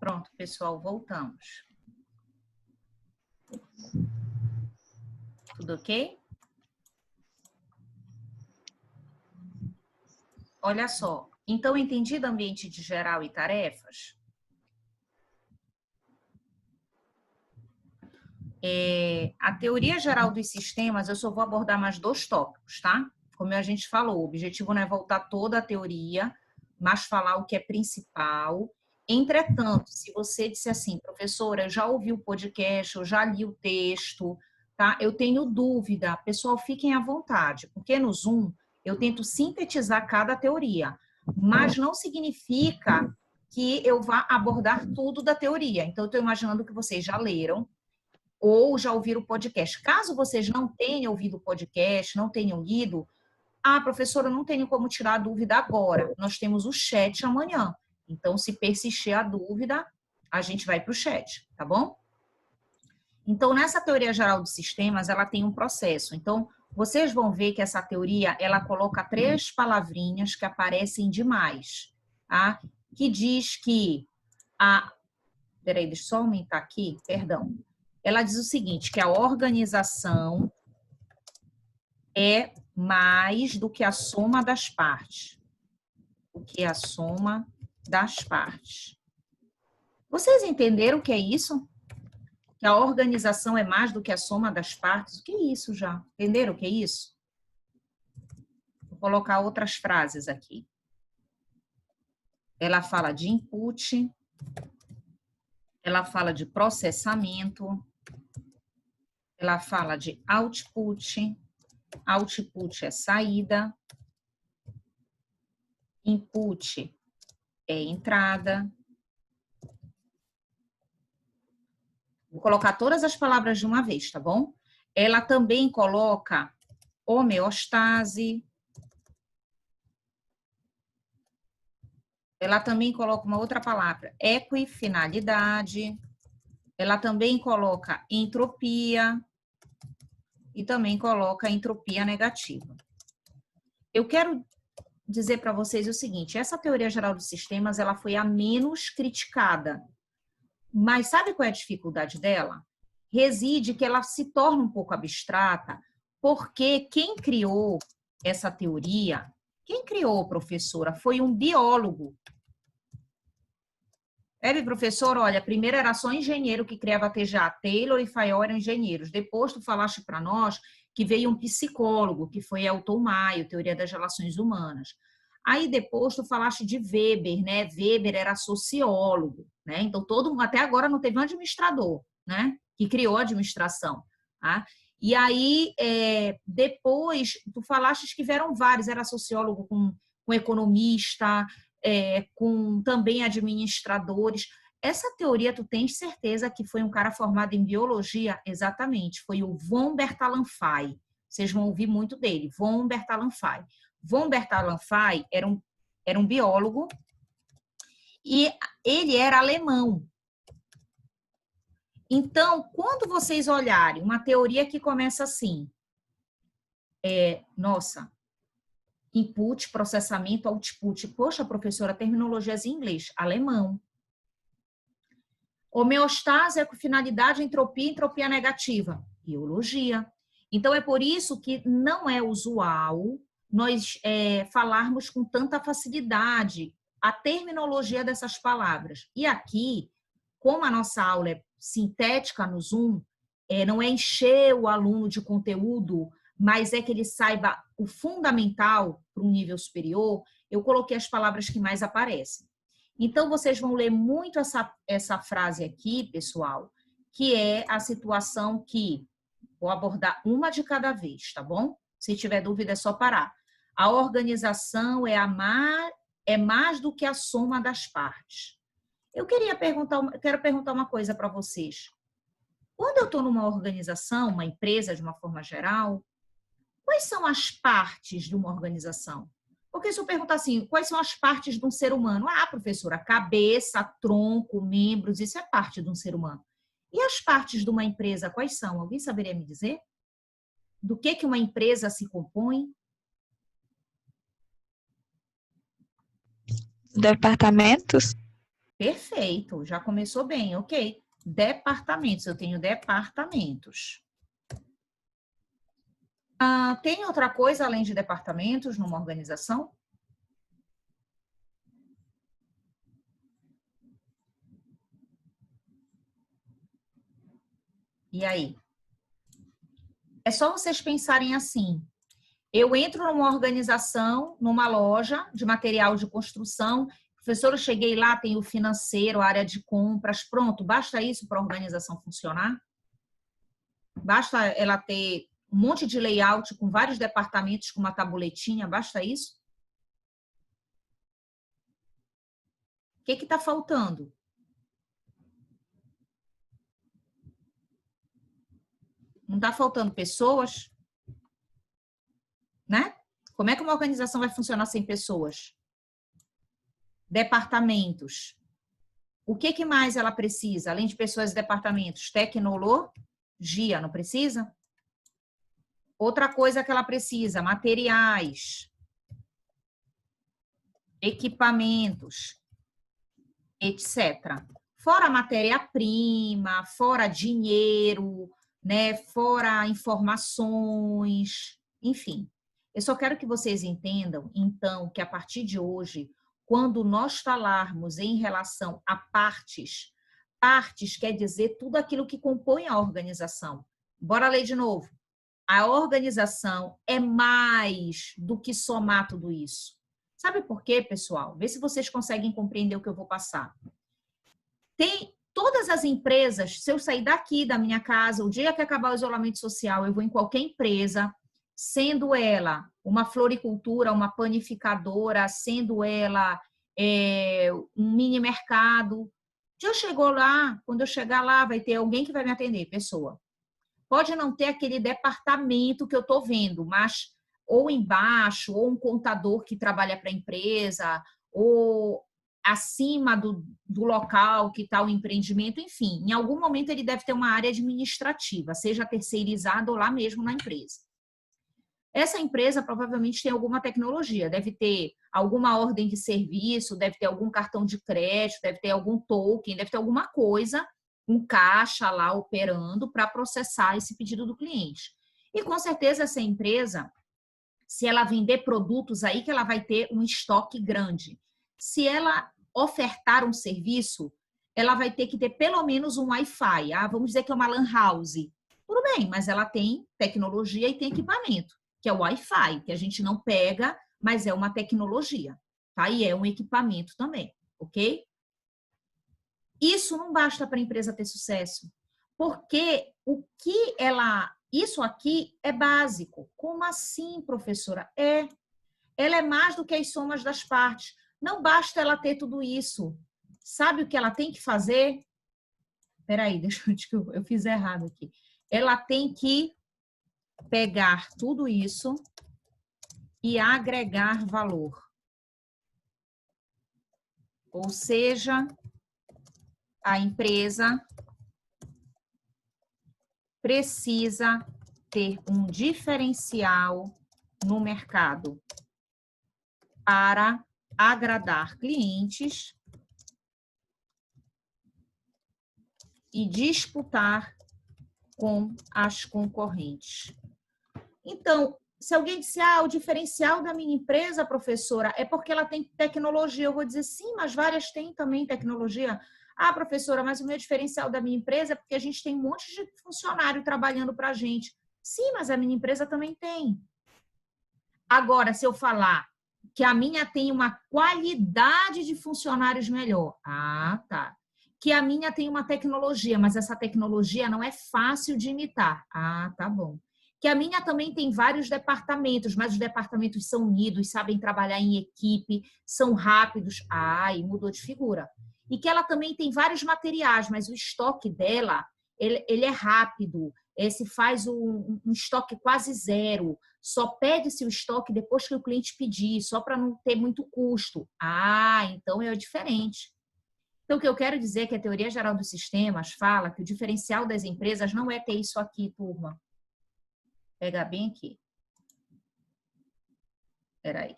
Pronto, pessoal, voltamos. Tudo ok? Olha só. Então, entendido ambiente de geral e tarefas? A teoria geral dos sistemas, eu só vou abordar mais 2 tópicos, tá? Como a gente falou, o objetivo não é voltar toda a teoria, mas falar o que é principal. Entretanto, se você disser assim, professora, eu já ouvi o podcast, eu já li o texto, tá? Eu tenho dúvida, pessoal, fiquem à vontade, porque no Zoom eu tento sintetizar cada teoria, mas não significa que eu vá abordar tudo da teoria. Então, eu estou imaginando que vocês já leram, ou já ouviram o podcast. Caso vocês não tenham ouvido o podcast, não tenham lido, professora, não tenho como tirar a dúvida agora. Nós temos o chat amanhã. Então, se persistir a dúvida, a gente vai para o chat, tá bom? Então, nessa teoria geral dos sistemas, ela tem um processo. Então, vocês vão ver que essa teoria, ela coloca 3 palavrinhas que aparecem demais, tá? Que diz que Peraí, deixa eu só aumentar aqui, perdão. Ela diz o seguinte, que a organização é mais do que a soma das partes. O que é a soma das partes. Vocês entenderam o que é isso? Que a organização é mais do que a soma das partes? O que é isso já? Entenderam o que é isso? Vou colocar outras frases aqui. Ela fala de input, ela fala de processamento, ela fala de output, output é saída, input é entrada. Vou colocar todas as palavras de uma vez, tá bom? Ela também coloca homeostase. Ela também coloca uma outra palavra, equifinalidade. Ela também coloca entropia e também coloca entropia negativa. Eu quero dizer para vocês o seguinte, essa teoria geral dos sistemas, ela foi a menos criticada. Mas sabe qual é a dificuldade dela? Reside que ela se torna um pouco abstrata, porque quem criou essa teoria, quem criou, professora, foi um biólogo. Professor, olha, primeiro era só engenheiro que criava a TGA, Taylor e Fayol eram engenheiros. Depois tu falaste para nós que veio um psicólogo, que foi Elton Maio, Teoria das Relações Humanas. Aí depois tu falaste de Weber, né? Weber era sociólogo, né? Então todo mundo, até agora não teve um administrador, né? Que criou a administração, tá? E aí depois tu falaste que vieram vários, era sociólogo com economista, com também administradores. Essa teoria, tu tens certeza que foi um cara formado em biologia? Exatamente, foi o von Bertalanffy. Vocês vão ouvir muito dele, von Bertalanffy. Von Bertalanffy era um biólogo e ele era alemão. Então, quando vocês olharem uma teoria que começa assim, input, processamento, output. Poxa, professora, terminologias em inglês, alemão. Homeostase, equifinalidade, entropia, entropia negativa, biologia. Então, é por isso que não é usual nós falarmos com tanta facilidade a terminologia dessas palavras. E aqui, como a nossa aula é sintética no Zoom, não é encher o aluno de conteúdo, mas é que ele saiba o fundamental para um nível superior, eu coloquei as palavras que mais aparecem. Então, vocês vão ler muito essa frase aqui, pessoal, que é a situação que, vou abordar uma de cada vez, tá bom? Se tiver dúvida, é só parar. A organização é mais do que a soma das partes. Eu quero perguntar uma coisa para vocês. Quando eu estou numa organização, uma empresa de uma forma geral, quais são as partes de uma organização? Porque se eu perguntar assim, quais são as partes de um ser humano? Professora, cabeça, tronco, membros, isso é parte de um ser humano. E as partes de uma empresa, quais são? Alguém saberia me dizer? Do que uma empresa se compõe? Departamentos? Perfeito, já começou bem, ok. Departamentos, eu tenho departamentos. Tem outra coisa além de departamentos numa organização? E aí? É só vocês pensarem assim. Eu entro numa organização, numa loja de material de construção. Professora, eu cheguei lá, tem o financeiro, a área de compras, pronto. Basta isso para a organização funcionar? Basta ela ter um monte de layout com vários departamentos, com uma tabuletinha, basta isso? O que está faltando? Não está faltando pessoas, né? Como é que uma organização vai funcionar sem pessoas? Departamentos. O que mais ela precisa, além de pessoas e departamentos? Tecnologia, não precisa? Outra coisa que ela precisa, materiais, equipamentos, etc. Fora matéria-prima, fora dinheiro, né? Fora informações, enfim. Eu só quero que vocês entendam, então, que a partir de hoje, quando nós falarmos em relação a partes, partes quer dizer tudo aquilo que compõe a organização. Bora ler de novo. A organização é mais do que somar tudo isso. Sabe por quê, pessoal? Vê se vocês conseguem compreender o que eu vou passar. Tem todas as empresas, se eu sair daqui da minha casa, o dia que acabar o isolamento social, eu vou em qualquer empresa, sendo ela uma floricultura, uma panificadora, sendo ela um mini mercado. Se eu chegou lá, quando eu chegar lá, vai ter alguém que vai me atender, pessoa. Pode não ter aquele departamento que eu estou vendo, mas ou embaixo, ou um contador que trabalha para a empresa, ou acima do local que está o empreendimento, enfim, em algum momento ele deve ter uma área administrativa, seja terceirizada ou lá mesmo na empresa. Essa empresa provavelmente tem alguma tecnologia, deve ter alguma ordem de serviço, deve ter algum cartão de crédito, deve ter algum token, deve ter alguma coisa, um caixa lá operando para processar esse pedido do cliente. E com certeza essa empresa, se ela vender produtos aí que ela vai ter um estoque grande. Se ela ofertar um serviço, ela vai ter que ter pelo menos um Wi-Fi. Vamos dizer que é uma LAN house. Tudo bem, mas ela tem tecnologia e tem equipamento, que é o Wi-Fi, que a gente não pega, mas é uma tecnologia, tá? E é um equipamento também, ok? Isso não basta para a empresa ter sucesso, porque o que ela... Isso aqui é básico. Como assim, professora? Ela é mais do que as somas das partes. Não basta ela ter tudo isso. Sabe o que ela tem que fazer? Peraí, deixa eu fiz errado aqui. Ela tem que pegar tudo isso e agregar valor. Ou seja, a empresa precisa ter um diferencial no mercado para agradar clientes e disputar com as concorrentes. Então, se alguém disser, o diferencial da minha empresa, professora, é porque ela tem tecnologia, eu vou dizer, sim, mas várias têm também tecnologia. Professora, mas o meu diferencial da minha empresa é porque a gente tem um monte de funcionário trabalhando para a gente. Sim, mas a minha empresa também tem. Agora, se eu falar que a minha tem uma qualidade de funcionários melhor, tá. Que a minha tem uma tecnologia, mas essa tecnologia não é fácil de imitar. Tá bom. Que a minha também tem vários departamentos, mas os departamentos são unidos, sabem trabalhar em equipe, são rápidos. E mudou de figura. E que ela também tem vários materiais, mas o estoque dela, ele é rápido, se faz um estoque quase zero, só pede-se o estoque depois que o cliente pedir, só para não ter muito custo. Então é diferente. Então, o que eu quero dizer é que a teoria geral dos sistemas fala que o diferencial das empresas não é ter isso aqui, turma. Vou pegar bem aqui. Espera aí.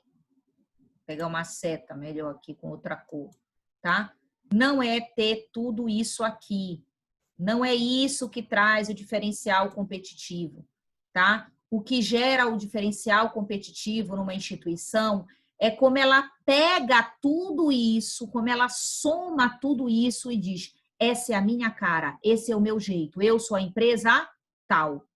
Vou pegar uma seta melhor aqui com outra cor, tá? não é ter tudo isso aqui. Não é isso que traz o diferencial competitivo, tá? O que gera o diferencial competitivo numa instituição é como ela pega tudo isso, como ela soma tudo isso e diz: essa é a minha cara, esse é o meu jeito, eu sou a empresa tal.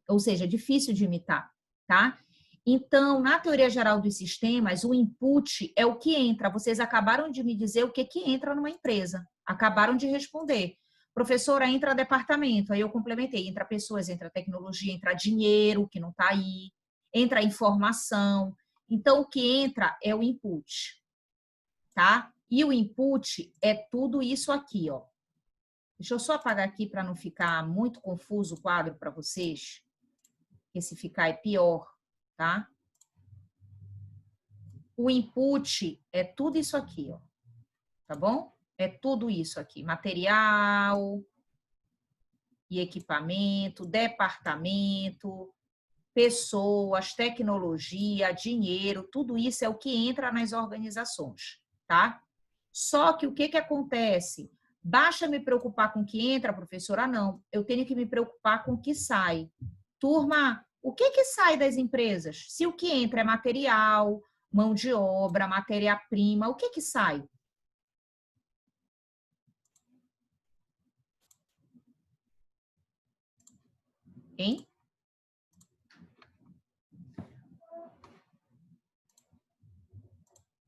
Ou seja, é difícil de imitar, tá? Então, na teoria geral dos sistemas, o input é o que entra. Vocês acabaram de me dizer o que entra numa empresa. Acabaram de responder. Professora, entra departamento. Aí eu complementei. Entra pessoas, entra tecnologia, entra dinheiro, que não está aí. Entra informação. Então, o que entra é o input, tá? E o input é tudo isso aqui, ó. Deixa eu só apagar aqui para não ficar muito confuso o quadro para vocês. Porque se ficar é pior, tá? O input é tudo isso aqui, ó. Tá bom? É tudo isso aqui. Material e equipamento, departamento, pessoas, tecnologia, dinheiro, tudo isso é o que entra nas organizações, tá? Só que o que acontece? Basta me preocupar com o que entra, professora? Não. Eu tenho que me preocupar com o que sai. Turma, o que sai das empresas? Se o que entra é material, mão de obra, matéria-prima, o que sai? Hein?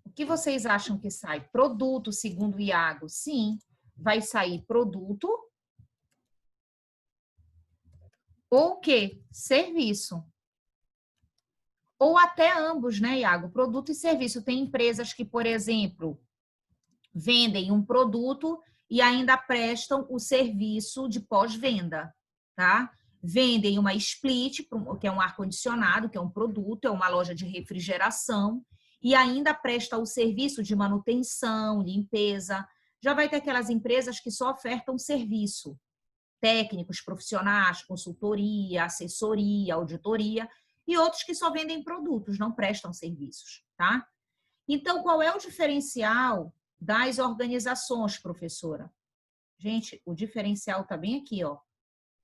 O que vocês acham que sai? Produto, segundo o Iago? Sim, vai sair produto ou o quê? Serviço. Ou até ambos, né, Iago? Produto e serviço. Tem empresas que, por exemplo, vendem um produto e ainda prestam o serviço de pós-venda, tá? Vendem uma split, que é um ar-condicionado, que é um produto, é uma loja de refrigeração, e ainda presta o serviço de manutenção, limpeza. Já vai ter aquelas empresas que só ofertam serviço, técnicos, profissionais, consultoria, assessoria, auditoria, e outros que só vendem produtos, não prestam serviços, tá? Então, qual é o diferencial das organizações, professora? Gente, o diferencial está bem aqui, ó.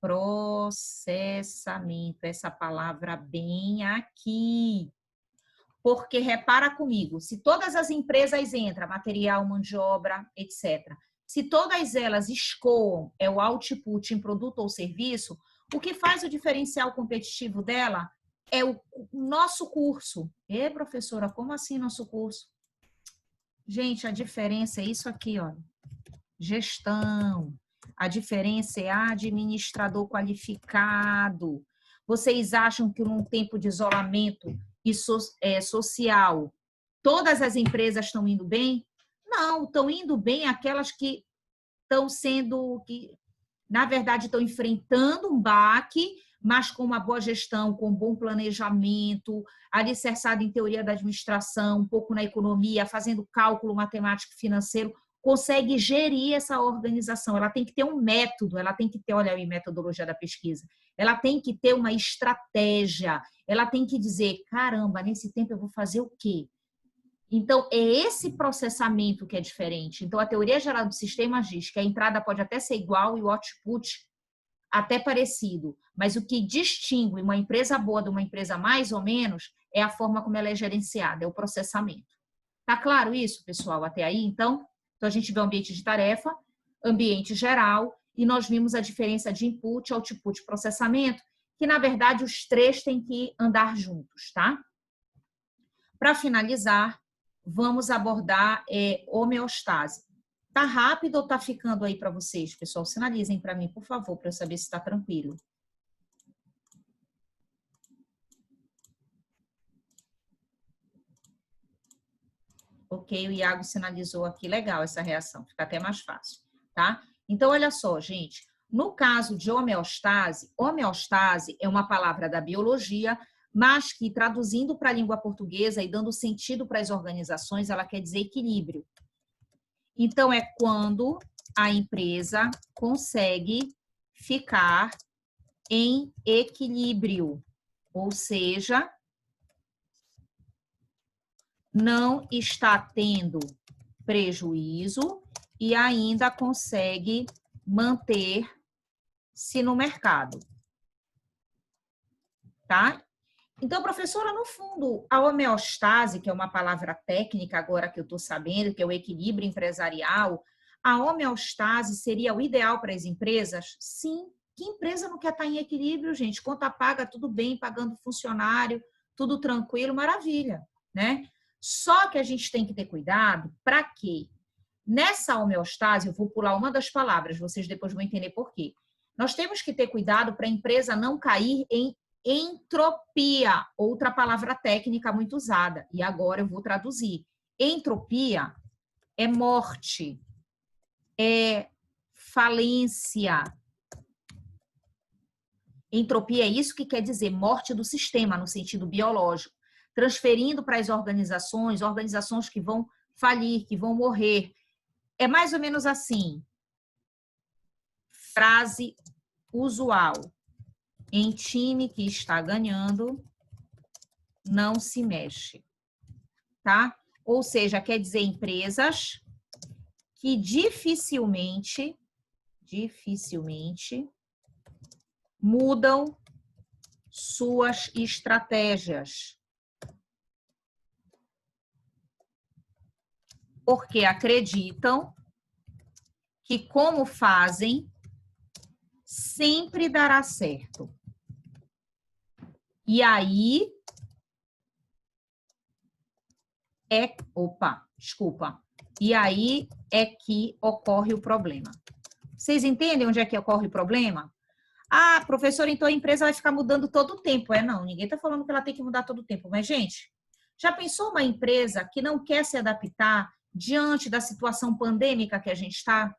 Processamento, essa palavra bem aqui. Porque repara comigo, se todas as empresas entram, material, mão de obra, etc., se todas elas escoam é o output em produto ou serviço, o que faz o diferencial competitivo dela é o nosso curso. Professora, como assim nosso curso? Gente, a diferença é isso aqui, ó. Gestão. A diferença é administrador qualificado. Vocês acham que num tempo de isolamento e social, todas as empresas estão indo bem? Não, estão indo bem aquelas que estão sendo, que na verdade estão enfrentando um baque, mas com uma boa gestão, com um bom planejamento, alicerçado em teoria da administração, um pouco na economia, fazendo cálculo matemático e financeiro, consegue gerir essa organização. Ela tem que ter um método, ela tem que ter, olha aí, metodologia da pesquisa, ela tem que ter uma estratégia, ela tem que dizer, caramba, nesse tempo eu vou fazer o quê? Então, é esse processamento que é diferente. Então, a teoria geral do sistema diz que a entrada pode até ser igual e o output até parecido, mas o que distingue uma empresa boa de uma empresa mais ou menos é a forma como ela é gerenciada, é o processamento. Tá claro isso, pessoal, até aí? Então a gente vê o ambiente de tarefa, ambiente geral, e nós vimos a diferença de input, output e processamento, que, na verdade, os três têm que andar juntos, tá? Para finalizar, vamos abordar homeostase. Tá rápido ou tá ficando aí para vocês, pessoal? Sinalizem para mim, por favor, para eu saber se está tranquilo. Ok, o Iago sinalizou aqui. Legal essa reação, fica até mais fácil, tá? Então, olha só, gente. No caso de homeostase, homeostase é uma palavra da biologia, mas que, traduzindo para a língua portuguesa e dando sentido para as organizações, ela quer dizer equilíbrio. Então, é quando a empresa consegue ficar em equilíbrio, ou seja, não está tendo prejuízo e ainda consegue manter-se no mercado. Tá? Então, professora, no fundo, a homeostase, que é uma palavra técnica agora que eu estou sabendo, que é o equilíbrio empresarial, a homeostase seria o ideal para as empresas? Sim. Que empresa não quer estar em equilíbrio, gente? Conta paga, tudo bem, pagando funcionário, tudo tranquilo, maravilha, né? Só que a gente tem que ter cuidado para quê? Nessa homeostase, eu vou pular uma das palavras, vocês depois vão entender por quê. Nós temos que ter cuidado para a empresa não cair em entropia, outra palavra técnica muito usada, e agora eu vou traduzir. Entropia é morte, é falência. Entropia é isso que quer dizer morte do sistema, no sentido biológico, transferindo para as organizações que vão falir, que vão morrer. É mais ou menos assim. Frase usual. Em time que está ganhando, não se mexe. Tá? Ou seja, quer dizer empresas que dificilmente mudam suas estratégias. Porque acreditam que como fazem, sempre dará certo. E aí E aí é que ocorre o problema. Vocês entendem onde é que ocorre o problema? Ah, professor, então a empresa vai ficar mudando todo o tempo. Não, ninguém está falando que ela tem que mudar todo o tempo. Mas, gente, já pensou uma empresa que não quer se adaptar diante da situação pandêmica que a gente está?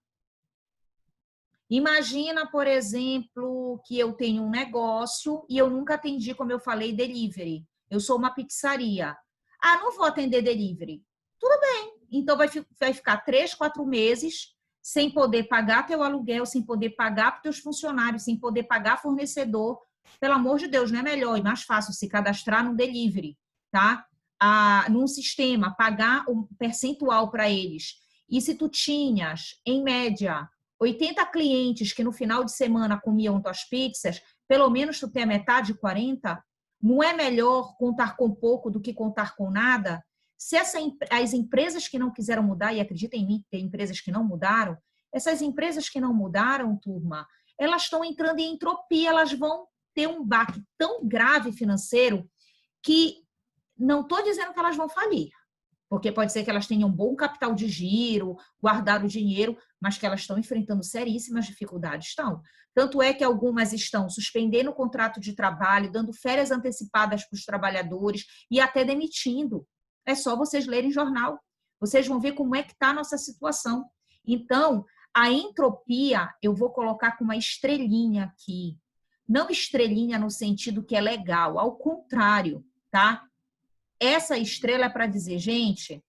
Imagina, por exemplo, que eu tenho um negócio e eu nunca atendi, como eu falei, delivery. Eu sou uma pizzaria. Ah, não vou atender delivery. Tudo bem. Então, vai ficar 3, 4 meses sem poder pagar teu aluguel, sem poder pagar para teus funcionários, sem poder pagar fornecedor. Pelo amor de Deus, não é melhor e mais fácil se cadastrar no delivery, tá? Num sistema, pagar um percentual para eles. E se tu tinhas, em média, 80 clientes que no final de semana comiam tuas pizzas, pelo menos tu tem a metade, 40, não é melhor contar com pouco do que contar com nada? Se as empresas que não quiseram mudar, e acreditem em mim, tem empresas que não mudaram, essas empresas que não mudaram, turma, elas estão entrando em entropia, elas vão ter um baque tão grave financeiro que não estou dizendo que elas vão falir, porque pode ser que elas tenham um bom capital de giro, guardar o dinheiro, mas que elas estão enfrentando seríssimas dificuldades. Tanto é que algumas estão suspendendo o contrato de trabalho, dando férias antecipadas para os trabalhadores e até demitindo. É só vocês lerem jornal. Vocês vão ver como é que está a nossa situação. Então, a entropia, eu vou colocar com uma estrelinha aqui. Não estrelinha no sentido que é legal, ao contrário, tá? Essa estrela é para dizer, gente,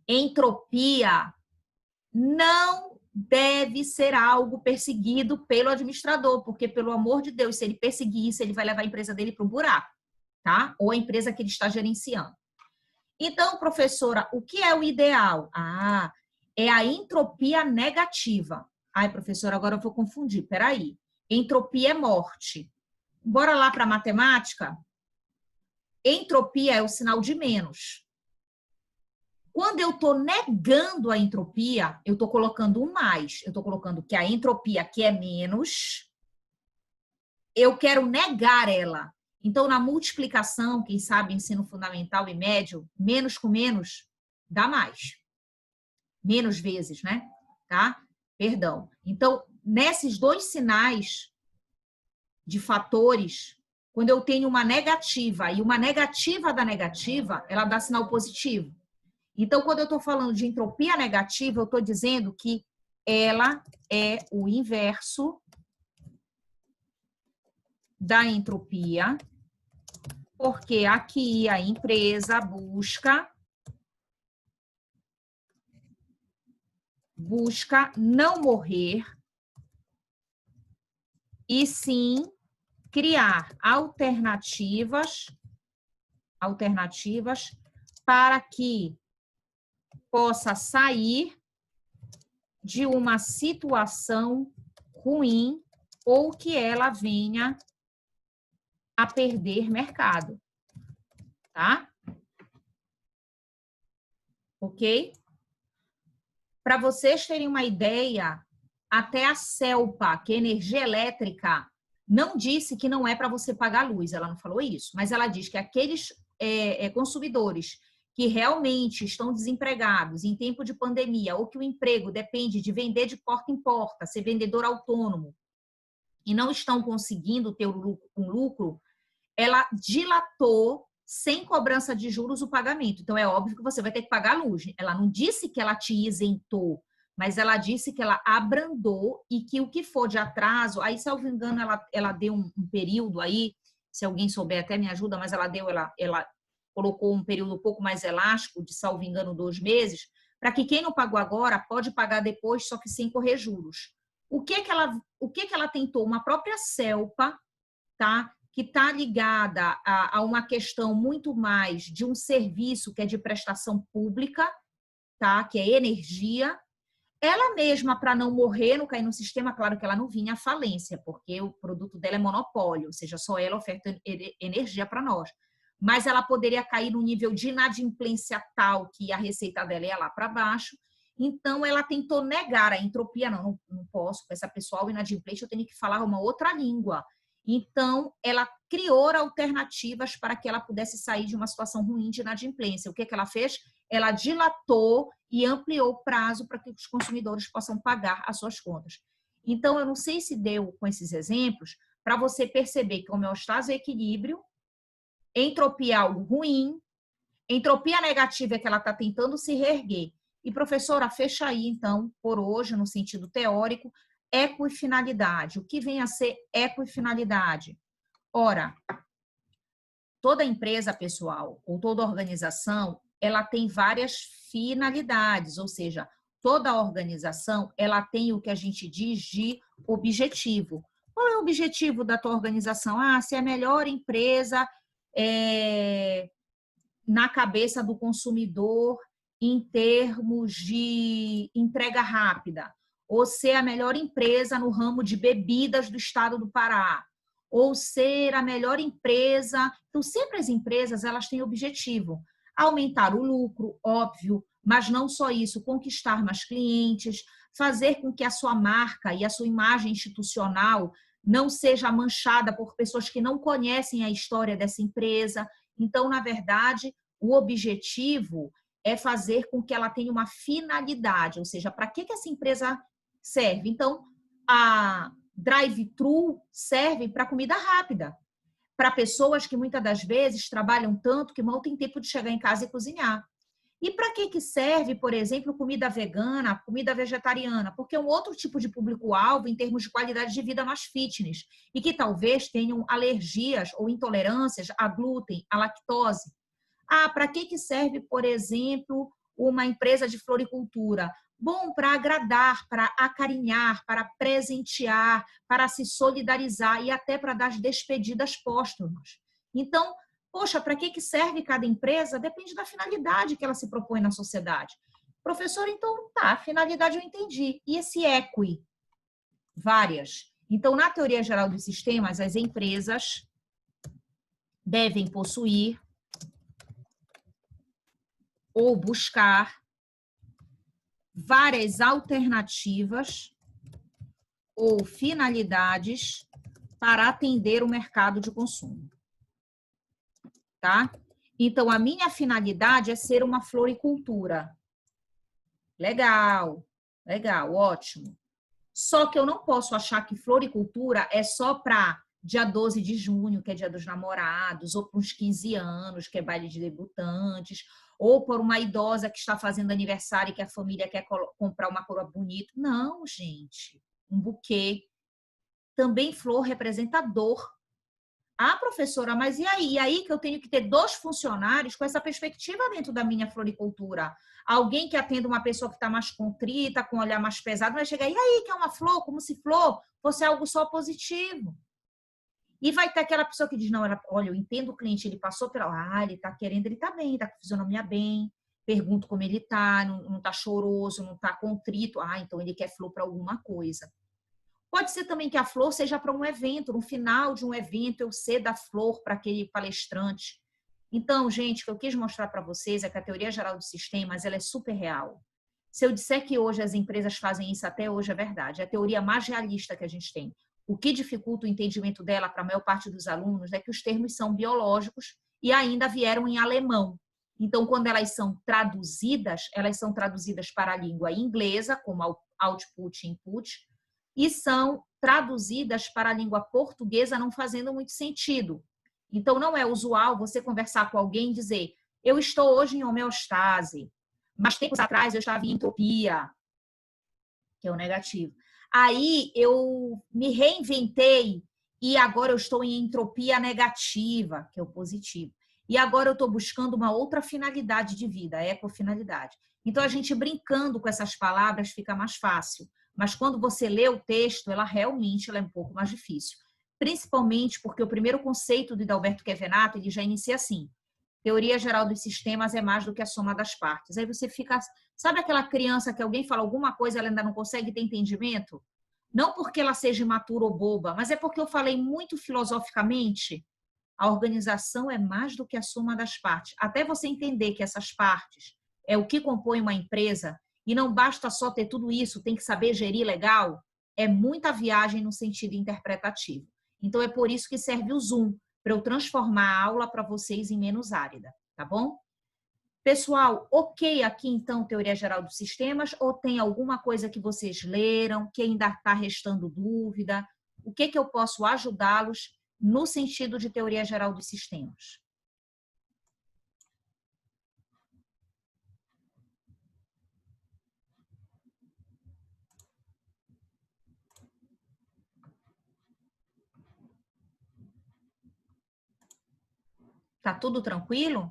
entropia não deve ser algo perseguido pelo administrador, porque, pelo amor de Deus, se ele perseguir isso, ele vai levar a empresa dele para um buraco, tá? Ou a empresa que ele está gerenciando. Então, professora, o que é o ideal? É a entropia negativa. Ai, professora, agora eu vou confundir. Peraí. Entropia é morte. Bora lá para a matemática? Entropia é o sinal de menos. Quando eu estou negando a entropia, eu estou colocando um mais. Eu estou colocando que a entropia, que é menos, eu quero negar ela. Então, na multiplicação, quem sabe ensino fundamental e médio, menos com menos dá mais. Menos vezes, né? Tá? Perdão. Então, nesses dois sinais de fatores, quando eu tenho uma negativa e uma negativa da negativa, ela dá sinal positivo. Então, quando eu estou falando de entropia negativa, eu estou dizendo que ela é o inverso da entropia, porque aqui a empresa busca não morrer e sim criar alternativas para que possa sair de uma situação ruim ou que ela venha a perder mercado, tá? Ok? Para vocês terem uma ideia, até a CELPA, que é energia elétrica, não disse que não é para você pagar luz, ela não falou isso, mas ela diz que aqueles consumidores que realmente estão desempregados em tempo de pandemia ou que o emprego depende de vender de porta em porta, ser vendedor autônomo e não estão conseguindo ter um lucro, ela dilatou sem cobrança de juros o pagamento. Então, é óbvio que você vai ter que pagar a luz. Ela não disse que ela te isentou, mas ela disse que ela abrandou e que o que for de atraso, aí, se eu não me engano, ela deu um período aí, se alguém souber até me ajuda, mas ela colocou um período um pouco mais elástico, de, salvo engano, 2 meses, para que quem não pagou agora pode pagar depois, só que sem correr juros. O que ela tentou? Uma própria CELPA, tá? Que está ligada a uma questão muito mais de um serviço que é de prestação pública, tá? Que é energia. Ela mesma, para não morrer, não cair no sistema, claro que ela não vinha à falência, porque o produto dela é monopólio, ou seja, só ela oferta energia para nós. Mas ela poderia cair no nível de inadimplência tal que a receita dela ia lá para baixo. Então, ela tentou negar a entropia. Não posso, com essa pessoa inadimplente, eu tenho que falar uma outra língua. Então, ela criou alternativas para que ela pudesse sair de uma situação ruim de inadimplência. O que ela fez? Ela dilatou e ampliou o prazo para que os consumidores possam pagar as suas contas. Então, eu não sei se deu com esses exemplos para você perceber que homeostase é equilíbrio, entropia é algo ruim, entropia negativa é que ela está tentando se reerguer. E, professora, fecha aí, então, por hoje, no sentido teórico, equifinalidade. O que vem a ser equifinalidade? Ora, toda empresa, pessoal, ou toda organização, ela tem várias finalidades, ou seja, toda organização, ela tem o que a gente diz de objetivo. Qual é o objetivo da tua organização? Ah, ser a melhor empresa na cabeça do consumidor em termos de entrega rápida, ou ser a melhor empresa no ramo de bebidas do estado do Pará, ou ser a melhor empresa. Então, sempre as empresas, elas têm objetivo: aumentar o lucro, óbvio, mas não só isso, conquistar mais clientes, fazer com que a sua marca e a sua imagem institucional não seja manchada por pessoas que não conhecem a história dessa empresa. Então, na verdade, o objetivo é fazer com que ela tenha uma finalidade, ou seja, para que essa empresa serve? Então, a drive-thru serve para comida rápida, para pessoas que muitas das vezes trabalham tanto que mal tem tempo de chegar em casa e cozinhar. E para que serve, por exemplo, comida vegana, comida vegetariana? Porque é um outro tipo de público-alvo em termos de qualidade de vida mais fitness e que talvez tenham alergias ou intolerâncias a glúten, a lactose. Ah, para que serve, por exemplo, uma empresa de floricultura? Bom, para agradar, para acarinhar, para presentear, para se solidarizar e até para dar despedidas póstumas. Então, poxa, para que serve cada empresa? Depende da finalidade que ela se propõe na sociedade. Professor, então, tá, a finalidade eu entendi. E esse equi? Várias. Então, na teoria geral dos sistemas, as empresas devem possuir ou buscar várias alternativas ou finalidades para atender o mercado de consumo. Tá? Então, a minha finalidade é ser uma floricultura. Legal, legal, ótimo. Só que eu não posso achar que floricultura é só para dia 12 de junho, que é dia dos namorados, ou para uns 15 anos, que é baile de debutantes, ou por uma idosa que está fazendo aniversário e que a família quer comprar uma coroa bonita. Não, gente. Um buquê. Também flor representa dor. Ah, professora, mas e aí? E aí que eu tenho que ter 2 funcionários com essa perspectiva dentro da minha floricultura. Alguém que atenda uma pessoa que está mais contrita, com um olhar mais pesado, vai chegar, e aí, que é uma flor? Como se flor fosse algo só positivo. E vai ter aquela pessoa que diz, não, olha, eu entendo o cliente, ele passou pela... Ah, ele está querendo, ele está bem, está com fisionomia bem. pergunto como ele tá, não tá choroso, não tá contrito. Ah, então ele quer flor para alguma coisa. Pode ser também que a flor seja para um evento, no final de um evento eu ceda a flor para aquele palestrante. Então, gente, o que eu quis mostrar para vocês é que a teoria geral dos sistemas ela é super real. Se eu disser que hoje as empresas fazem isso até hoje, é verdade. É a teoria mais realista que a gente tem. O que dificulta o entendimento dela para a maior parte dos alunos é que os termos são biológicos e ainda vieram em alemão. Então, quando elas são traduzidas para a língua inglesa, como output e input, e são traduzidas para a língua portuguesa, não fazendo muito sentido. Então, não é usual você conversar com alguém e dizer: eu estou hoje em homeostase, mas tempos atrás eu estava em entropia, que é o negativo. Aí eu me reinventei e agora eu estou em entropia negativa, que é o positivo. E agora eu estou buscando uma outra finalidade de vida, a ecofinalidade. Então, a gente brincando com essas palavras fica mais fácil. Mas quando você lê o texto, ela é um pouco mais difícil. Principalmente porque o primeiro conceito de Dalberto Kevenato, ele já inicia assim: teoria geral dos sistemas é mais do que a soma das partes. Aí você fica... Sabe aquela criança que alguém fala alguma coisa e ela ainda não consegue ter entendimento? Não porque ela seja imatura ou boba, mas é porque eu falei muito filosoficamente. A organização é mais do que a soma das partes. Até você entender que essas partes é o que compõe uma empresa e não basta só ter tudo isso, tem que saber gerir legal, é muita viagem no sentido interpretativo. Então, é por isso que serve o Zoom, para eu transformar a aula para vocês em menos árida, tá bom? Pessoal, ok aqui então teoria geral dos sistemas ou tem alguma coisa que vocês leram, que ainda está restando dúvida? O que eu posso ajudá-los no sentido de teoria geral dos sistemas? Tá tudo tranquilo?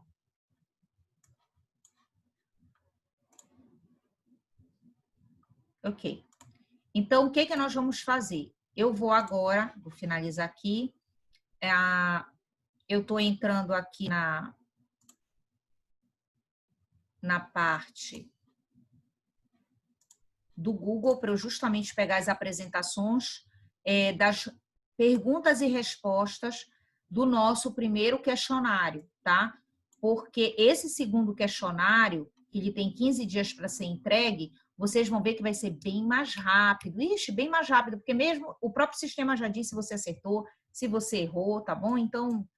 Ok. Então, o que nós vamos fazer? Eu vou agora, vou finalizar aqui. Eu estou entrando aqui na parte do Google para eu justamente pegar as apresentações das perguntas e respostas do nosso primeiro questionário, tá? Porque esse segundo questionário, que ele tem 15 dias para ser entregue, vocês vão ver que vai ser bem mais rápido. Ixi, bem mais rápido, porque mesmo o próprio sistema já disse se você acertou, se você errou, tá bom? Então,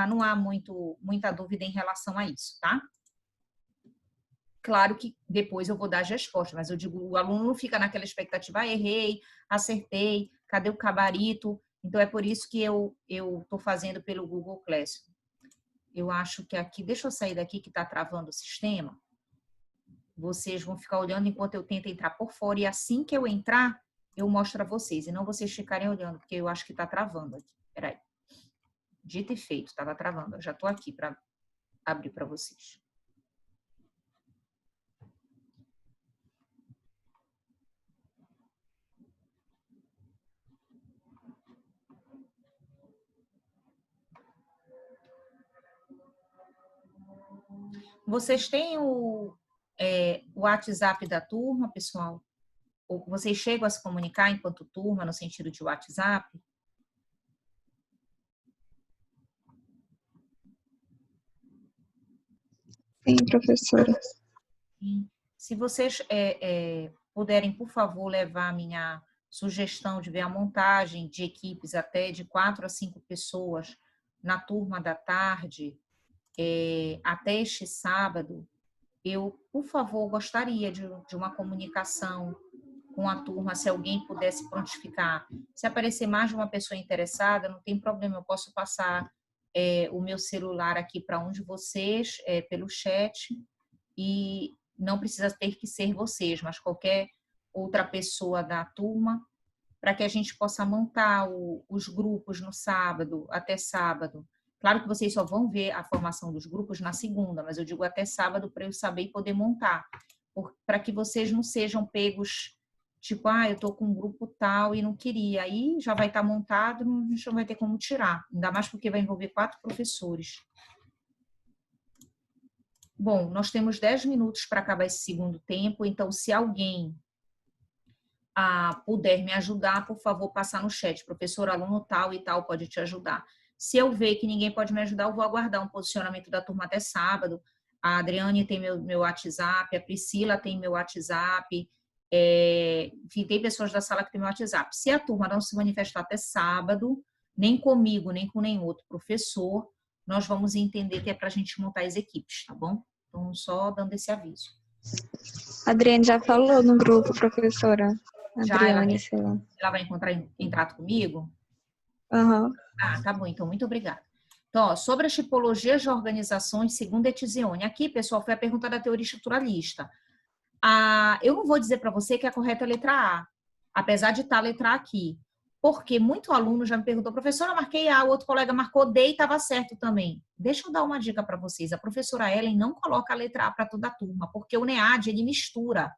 não há muita dúvida em relação a isso, tá? Claro que depois eu vou dar as respostas, mas eu digo, o aluno não fica naquela expectativa: errei, acertei, cadê o gabarito? Então, é por isso que eu estou fazendo pelo Google Classroom. Eu acho que aqui, deixa eu sair daqui que está travando o sistema. Vocês vão ficar olhando enquanto eu tento entrar por fora, e assim que eu entrar, eu mostro a vocês, e não vocês ficarem olhando, porque eu acho que está travando aqui. Peraí. Dito e feito, estava travando. Eu já estou aqui para abrir para vocês. Vocês têm o WhatsApp da turma, pessoal? Ou vocês chegam a se comunicar enquanto turma, no sentido de WhatsApp? Sim, professora. Se vocês puderem, por favor, levar a minha sugestão de ver a montagem de equipes até de 4 a 5 pessoas na turma da tarde, até este sábado, eu, por favor, gostaria de uma comunicação com a turma, se alguém pudesse prontificar. Se aparecer mais de uma pessoa interessada, não tem problema, eu posso passar o meu celular aqui para um de vocês, pelo chat, e não precisa ter que ser vocês, mas qualquer outra pessoa da turma, para que a gente possa montar os grupos no sábado, até sábado. Claro que vocês só vão ver a formação dos grupos na segunda, mas eu digo até sábado para eu saber e poder montar, para que vocês não sejam pegos, tipo, eu estou com um grupo tal e não queria. Aí já vai estar montado, a gente não vai ter como tirar, ainda mais porque vai envolver 4 professores. Bom, nós temos 10 minutos para acabar esse segundo tempo, então se alguém puder me ajudar, por favor, passar no chat. Professor, aluno tal e tal pode te ajudar. Se eu ver que ninguém pode me ajudar, eu vou aguardar um posicionamento da turma até sábado. A Adriane tem meu WhatsApp, a Priscila tem meu WhatsApp, enfim, tem pessoas da sala que tem meu WhatsApp. Se a turma não se manifestar até sábado, nem comigo, nem com nenhum outro professor, nós vamos entender que é para a gente montar as equipes, tá bom? Então, só dando esse aviso. A Adriane já falou no grupo, professora. Já Adriane, sei lá. ela vai encontrar em trato comigo? Aham. Tá bom, então, muito obrigada. Então, ó, sobre as tipologias de organizações segundo Etizione. Aqui, pessoal, foi a pergunta da teoria estruturalista. Eu não vou dizer para você que a correta é a letra A, apesar de estar a letra A aqui. Porque muito aluno já me perguntou, professora, eu marquei A, o outro colega marcou D e estava certo também. Deixa eu dar uma dica para vocês. A professora Ellen não coloca a letra A para toda a turma, porque o NEAD, ele mistura.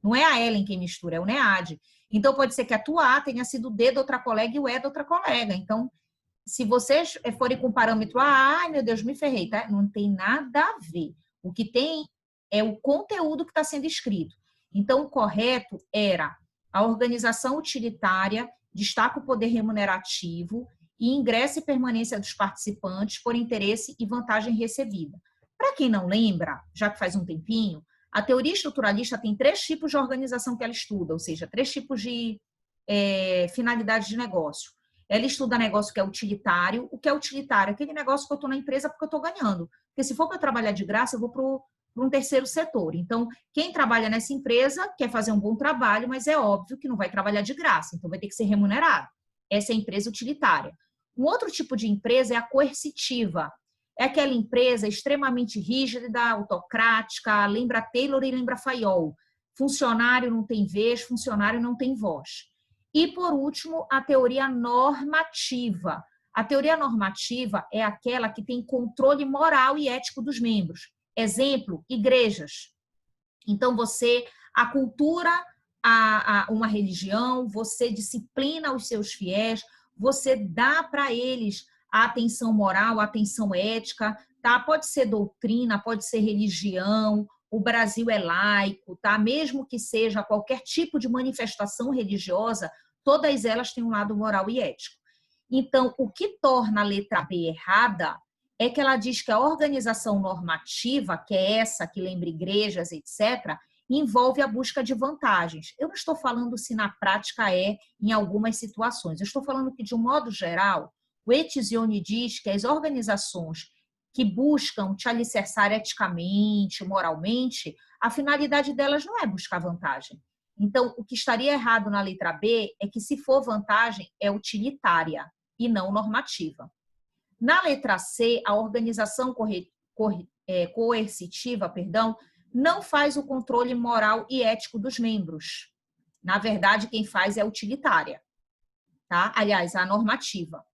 Não é a Ellen quem mistura, é o NEAD. Então, pode ser que a tua A tenha sido D de outra colega e o E de outra colega. Então, se vocês forem com parâmetro A, ai meu Deus, me ferrei, tá? Não tem nada a ver. O que tem é o conteúdo que está sendo escrito. Então, o correto era a organização utilitária, destaca o poder remunerativo e ingresso e permanência dos participantes por interesse e vantagem recebida. Para quem não lembra, já que faz um tempinho, a teoria estruturalista tem 3 tipos de organização que ela estuda, ou seja, 3 tipos de finalidades de negócio. Ela estuda negócio que é utilitário. O que é utilitário? Aquele negócio que eu estou na empresa porque eu estou ganhando. Porque se for para trabalhar de graça, eu vou para um terceiro setor. Então, quem trabalha nessa empresa quer fazer um bom trabalho, mas é óbvio que não vai trabalhar de graça. Então, vai ter que ser remunerado. Essa é a empresa utilitária. Um outro tipo de empresa é a coercitiva. É aquela empresa extremamente rígida, autocrática, lembra Taylor e lembra Fayol. Funcionário não tem vez, funcionário não tem voz. E, por último, a teoria normativa. A teoria normativa é aquela que tem controle moral e ético dos membros. Exemplo, igrejas. Então, a cultura, uma religião, você disciplina os seus fiéis, você dá para eles a atenção moral, a atenção ética, tá? Pode ser doutrina, pode ser religião, o Brasil é laico, tá? Mesmo que seja qualquer tipo de manifestação religiosa, todas elas têm um lado moral e ético. Então, o que torna a letra B errada é que ela diz que a organização normativa, que é essa que lembra igrejas, etc., envolve a busca de vantagens. Eu não estou falando se na prática é em algumas situações. Eu estou falando que, de um modo geral, o Etizione diz que as organizações que buscam te alicerçar eticamente, moralmente, a finalidade delas não é buscar vantagem. Então, o que estaria errado na letra B é que, se for vantagem, é utilitária e não normativa. Na letra C, a organização coercitiva, não faz o controle moral e ético dos membros. Na verdade, quem faz é a utilitária, tá? Aliás, a normativa.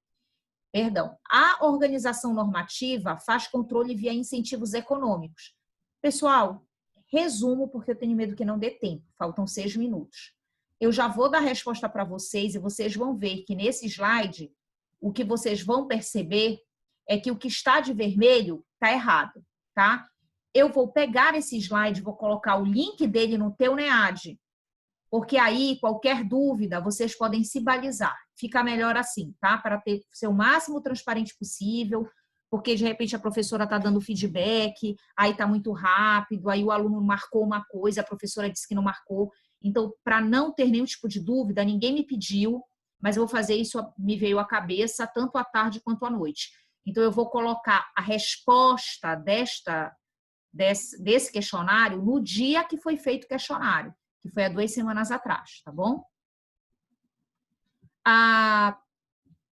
A organização normativa faz controle via incentivos econômicos. Pessoal, resumo, porque eu tenho medo que não dê tempo. Faltam 6 minutos. Eu já vou dar a resposta para vocês e vocês vão ver que nesse slide, o que vocês vão perceber é que o que está de vermelho está errado, tá? Eu vou pegar esse slide, vou colocar o link dele no teu NEAD, porque aí, qualquer dúvida, vocês podem se balizar. Fica melhor assim, tá? Para ser o máximo transparente possível, porque de repente a professora está dando feedback, aí está muito rápido, aí o aluno marcou uma coisa, a professora disse que não marcou. Então, para não ter nenhum tipo de dúvida, ninguém me pediu, mas eu vou fazer isso, me veio à cabeça, tanto à tarde quanto à noite. Então, eu vou colocar a resposta desse questionário no dia que foi feito o questionário, que foi há 2 semanas atrás, tá bom?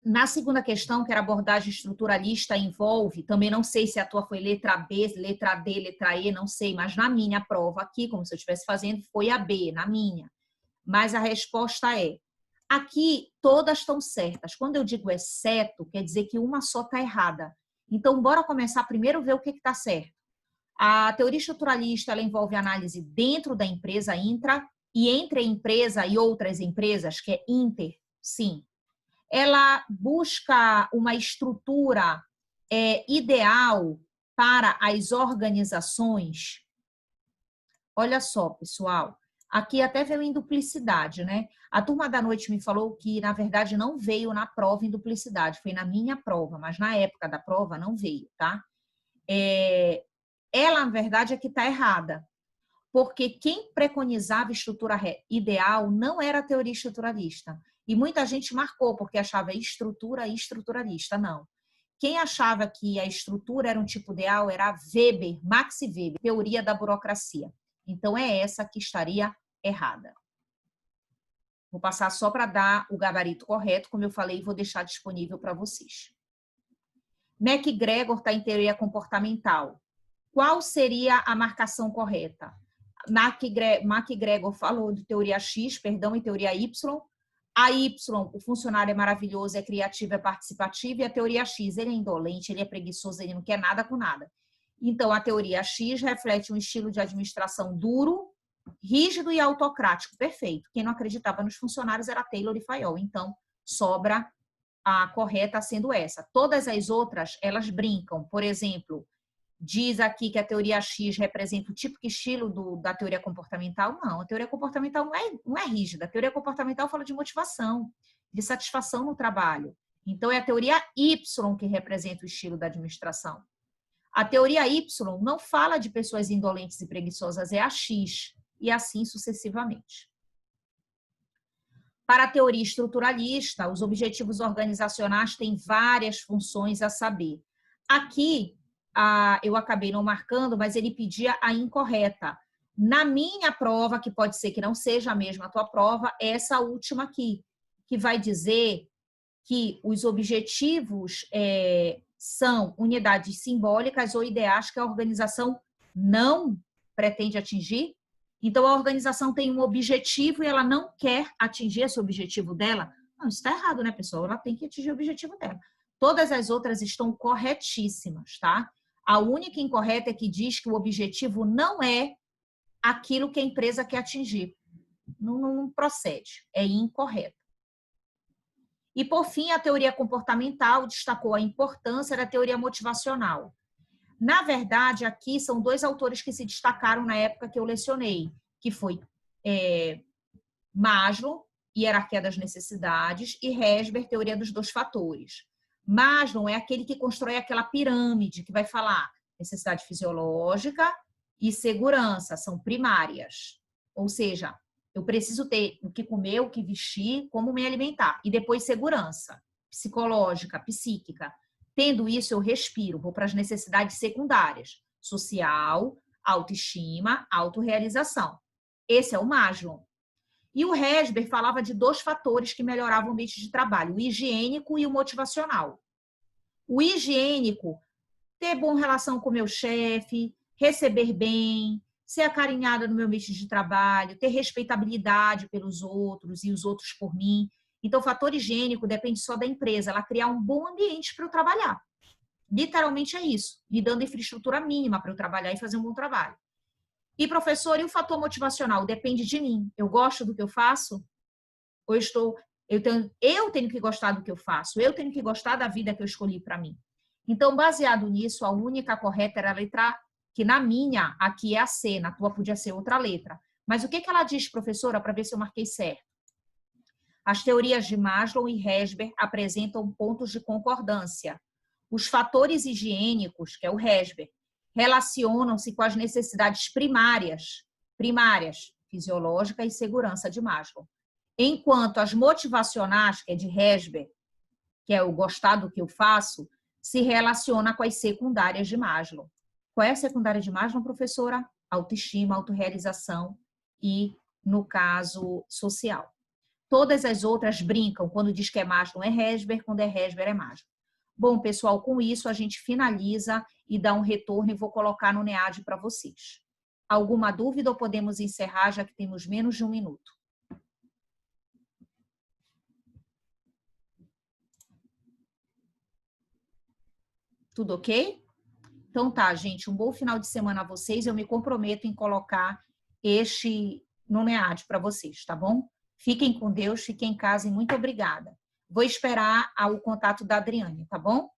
Na segunda questão, que era abordagem estruturalista, envolve, também não sei se a tua foi letra B, letra D, letra E, não sei, mas na minha prova aqui, como se eu estivesse fazendo, foi a B, na minha. Mas a resposta é, aqui todas estão certas. Quando eu digo exceto, quer dizer que uma só está errada. Então, bora começar primeiro a ver o que está certo. A teoria estruturalista, ela envolve análise dentro da empresa, intra, e entre a empresa e outras empresas, que é inter, sim. Ela busca uma estrutura ideal para as organizações, olha só, pessoal, aqui até veio em duplicidade, né? A turma da noite me falou que, na verdade, não veio na prova em duplicidade, foi na minha prova, mas na época da prova não veio, tá? Ela, na verdade, é que está errada, porque quem preconizava estrutura ideal não era a teoria estruturalista. E muita gente marcou, porque achava estrutura estruturalista, não. Quem achava que a estrutura era um tipo ideal era Weber, Max Weber, teoria da burocracia. Então, é essa que estaria errada. Vou passar só para dar o gabarito correto, como eu falei, vou deixar disponível para vocês. MacGregor está em teoria comportamental. Qual seria a marcação correta? MacGregor falou de teoria X, perdão, e teoria Y. A Y, o funcionário é maravilhoso, é criativo, é participativo, e a teoria X, ele é indolente, ele é preguiçoso, ele não quer nada com nada. Então, a teoria X reflete um estilo de administração duro, rígido e autocrático. Perfeito. Quem não acreditava nos funcionários era Taylor e Fayol. Então, sobra a correta sendo essa. Todas as outras, elas brincam. Por exemplo, diz aqui que a teoria X representa o típico estilo da teoria comportamental. Não, a teoria comportamental não é rígida. A teoria comportamental fala de motivação, de satisfação no trabalho. Então, é a teoria Y que representa o estilo da administração. A teoria Y não fala de pessoas indolentes e preguiçosas, é a X, e assim sucessivamente. Para a teoria estruturalista, os objetivos organizacionais têm várias funções a saber. Aqui, eu acabei não marcando, mas ele pedia a incorreta. Na minha prova, que pode ser que não seja a mesma a tua prova, é essa última aqui, que vai dizer que os objetivos são unidades simbólicas ou ideais que a organização não pretende atingir. Então, a organização tem um objetivo e ela não quer atingir esse objetivo dela. Não, isso está errado, né, pessoal? Ela tem que atingir o objetivo dela. Todas as outras estão corretíssimas, tá? A única incorreta é que diz que o objetivo não é aquilo que a empresa quer atingir. Não procede, é incorreto. E, por fim, a teoria comportamental destacou a importância da teoria motivacional. Na verdade, aqui são dois autores que se destacaram na época que eu lecionei, que foi Maslow, Hierarquia das Necessidades, e Herzberg, Teoria dos Dois Fatores. Maslow é aquele que constrói aquela pirâmide que vai falar necessidade fisiológica e segurança, são primárias. Ou seja, eu preciso ter o que comer, o que vestir, como me alimentar. E depois segurança psicológica, psíquica. Tendo isso, eu respiro, vou para as necessidades secundárias. Social, autoestima, autorrealização. Esse é o Maslow. E o Herzberg falava de dois fatores que melhoravam o ambiente de trabalho, o higiênico e o motivacional. O higiênico, ter boa relação com o meu chefe, receber bem, ser acarinhada no meu ambiente de trabalho, ter respeitabilidade pelos outros e os outros por mim. Então, o fator higiênico depende só da empresa, ela criar um bom ambiente para eu trabalhar. Literalmente é isso, me dando infraestrutura mínima para eu trabalhar e fazer um bom trabalho. E, professor, e o fator motivacional? Depende de mim. Eu gosto do que eu faço? Ou eu tenho que gostar do que eu faço? Eu tenho que gostar da vida que eu escolhi para mim? Então, baseado nisso, a única correta era a letra que na minha, aqui é a C, na tua podia ser outra letra. Mas o que ela diz, professora, para ver se eu marquei certo? As teorias de Maslow e Herzberg apresentam pontos de concordância. Os fatores higiênicos, que é o Herzberg, relacionam-se com as necessidades primárias, fisiológica e segurança de Maslow. Enquanto as motivacionais, que é de Herzberg, que é o gostar do que eu faço, se relaciona com as secundárias de Maslow. Qual é a secundária de Maslow, professora? Autoestima, autorrealização e, no caso, social. Todas as outras brincam. Quando diz que é Maslow é Herzberg, quando é Herzberg é Maslow. Bom, pessoal, com isso a gente finaliza e dá um retorno e vou colocar no NEAD para vocês. Alguma dúvida ou podemos encerrar, já que temos menos de 1 minuto? Tudo ok? Então tá, gente, um bom final de semana a vocês. Eu me comprometo em colocar este no NEAD para vocês, tá bom? Fiquem com Deus, fiquem em casa e muito obrigada. Vou esperar o contato da Adriane, tá bom?